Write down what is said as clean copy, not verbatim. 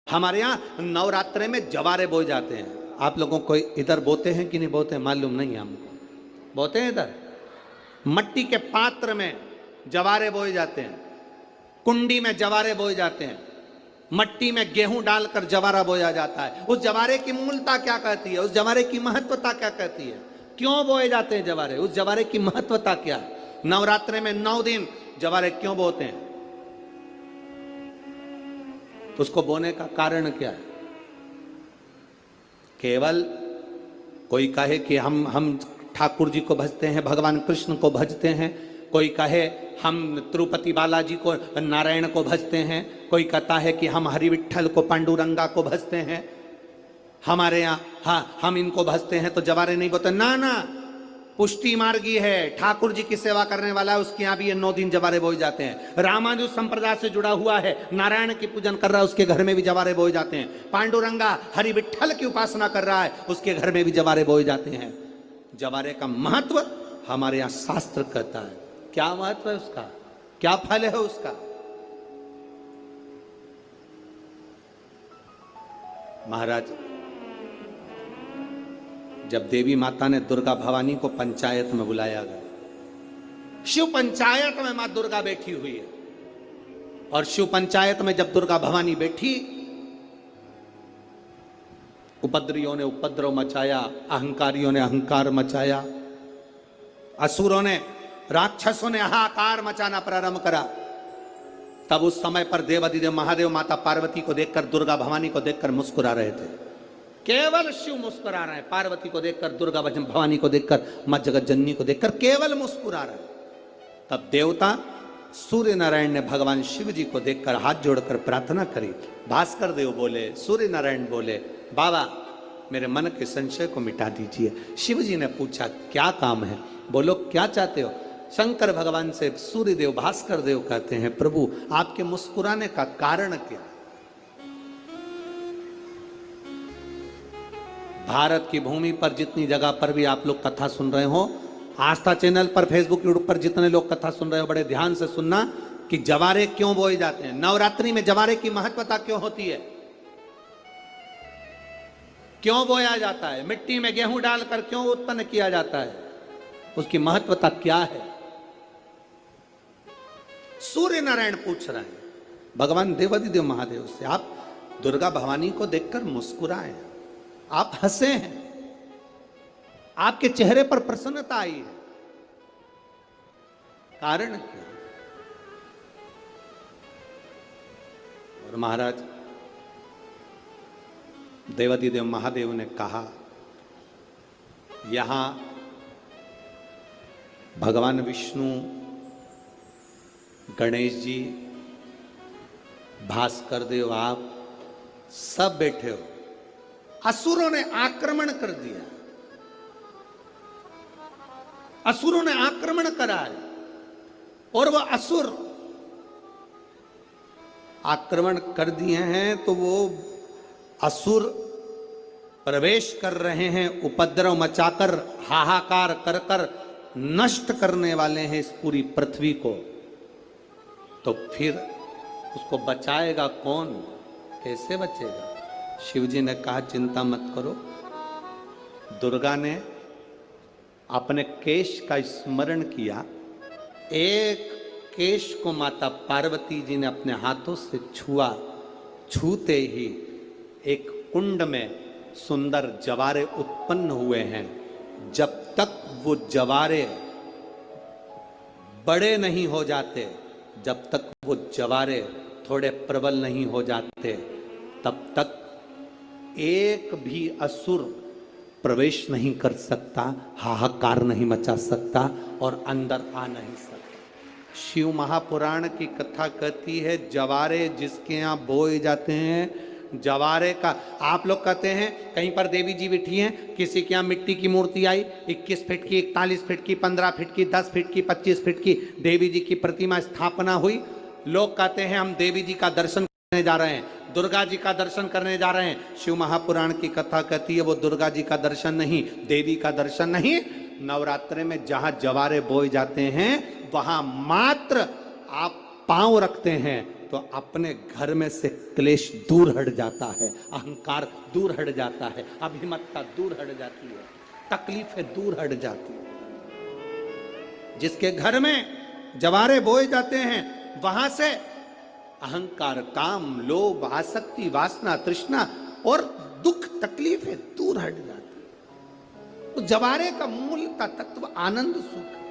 हमारे यहाँ नवरात्रे में जवारे बोए जाते हैं। आप लोगों को इधर बोते हैं कि नहीं बोते मालूम नहीं हमको। बोते हैं इधर मट्टी के पात्र में जवारे बोए जाते हैं, कुंडी में जवारे बोए जाते हैं, मट्टी में गेहूं डालकर जवारा बोया जाता है। उस जवारे की मूलता क्या कहती है, उस जवारे की महत्वता क्या कहती है, क्यों बोए जाते हैं जवारे, उस जवारे की महत्वता क्या है। नवरात्रे में 9 दिन जवारे क्यों बोते हैं, तो उसको बोने का कारण क्या है। केवल कोई कहे कि हम ठाकुर जी को भजते हैं, भगवान कृष्ण को भजते हैं, कोई कहे हम तिरुपति बालाजी को नारायण को भजते हैं, कोई कहता है कि हम हरि विट्ठल को पांडुरंगा को भजते हैं, हमारे यहाँ हाँ हम इनको भजते हैं तो जवारे नहीं बोते। ना ना, पुष्टि मार्गी है, ठाकुर जी की सेवा करने वाला है, उसके यहाँ भी ये 9 दिन जवारे बोए जाते हैं। रामानुज संप्रदाय से जुड़ा हुआ है, नारायण की पूजन कर रहा है, उसके घर में भी जवारे बोए जाते हैं। पांडुरंगा हरि विट्ठल की उपासना कर रहा है, उसके घर में भी जवारे बोए जाते हैं। जवारे का महत्व हमारे यहाँ शास्त्र कहता है। क्या महत्व है उसका, क्या फल है उसका। महाराज, जब देवी माता ने दुर्गा भवानी को पंचायत में बुलाया गया, शिव पंचायत में मां दुर्गा बैठी हुई है, और शिव पंचायत में जब दुर्गा भवानी बैठी, उपद्रवियों ने उपद्रव मचाया, अहंकारियों ने अहंकार मचाया, असुरों ने राक्षसों ने हाहाकार मचाना प्रारंभ करा। तब उस समय पर देवाधिदेव महादेव माता पार्वती को देखकर, दुर्गा भवानी को देखकर मुस्कुरा रहे थे। केवल शिव मुस्कुरा रहे हैं, पार्वती को देखकर, दुर्गा भवानी को देखकर, मां जगत जननी को देखकर केवल मुस्कुरा रहे हैं। तब देवता सूर्य नारायण ने भगवान शिव जी को देखकर हाथ जोड़कर प्रार्थना करी। भास्कर देव बोले, सूर्य नारायण बोले, बाबा मेरे मन के संशय को मिटा दीजिए। शिव जी ने पूछा क्या काम है, बोलो क्या चाहते हो। शंकर भगवान से सूर्य देव भास्कर देव कहते हैं, प्रभु आपके मुस्कुराने का कारण क्या। भारत की भूमि पर जितनी जगह पर भी आप लोग कथा सुन रहे हो, आस्था चैनल पर, फेसबुक यूट्यूब पर जितने लोग कथा सुन रहे हो, बड़े ध्यान से सुनना कि जवारे क्यों बोए जाते हैं। नवरात्रि में जवारे की महत्वता क्यों होती है, क्यों बोया जाता है, मिट्टी में गेहूं डालकर क्यों उत्पन्न किया जाता है, उसकी महत्वता क्या है। सूर्य नारायण पूछ रहे हैं भगवान देवाधिदेव महादेव से, आप दुर्गा भवानी को देखकर मुस्कुराए, आप हंसे हैं, आपके चेहरे पर प्रसन्नता आई है, कारण क्या। और महाराज देवाधिदेव महादेव ने कहा, यहां भगवान विष्णु, गणेश जी, भास्कर देव, आप सब बैठे हो। असुरों ने आक्रमण कर दिया, असुरों ने आक्रमण करा है, और वह असुर आक्रमण कर दिए हैं तो वो असुर प्रवेश कर रहे हैं, उपद्रव मचाकर, हाहाकार कर कर नष्ट करने वाले हैं इस पूरी पृथ्वी को। तो फिर उसको बचाएगा कौन, कैसे बचेगा। शिव जी ने कहा चिंता मत करो। दुर्गा ने अपने केश का स्मरण किया, एक केश को माता पार्वती जी ने अपने हाथों से छुआ, छूते ही एक कुंड में सुंदर जवारे उत्पन्न हुए हैं। जब तक वो जवारे बड़े नहीं हो जाते, जब तक वो जवारे थोड़े प्रबल नहीं हो जाते, तब तक एक भी असुर प्रवेश नहीं कर सकता, हाहाकार नहीं मचा सकता और अंदर आ नहीं सकता। शिव महापुराण की कथा कहती है, जवारे जिसके यहाँ बोए जाते हैं, जवारे का, आप लोग कहते हैं कहीं पर देवी जी बैठी हैं, किसी के यहाँ मिट्टी की मूर्ति आई, 21 फीट की, 41 फीट की, 15 फीट की, 10 फीट की, 25 फीट की देवी जी की प्रतिमा स्थापना हुई। लोग कहते हैं हम देवी जी का दर्शन करने जा रहे हैं, दुर्गा जी का दर्शन करने जा रहे हैं। शिव महापुराण की कथा कहती है वो दुर्गा जी का दर्शन नहीं, देवी का दर्शन नहीं। नवरात्रे में जहां जवारे बोए जाते हैं वहां मात्र आप पांव रखते हैं तो अपने घर में से क्लेश दूर हट जाता है, अहंकार दूर हट जाता है, अभिमतता दूर हट जाती है, तकलीफें दूर हट जाती है। जिसके घर में जवारे बोए जाते हैं वहां से अहंकार, काम, लोभ, आसक्ति, वासना, तृष्णा और दुख, तकलीफें दूर हट जाती है। तो जवारे का मूल तत्व आनंद सुख है।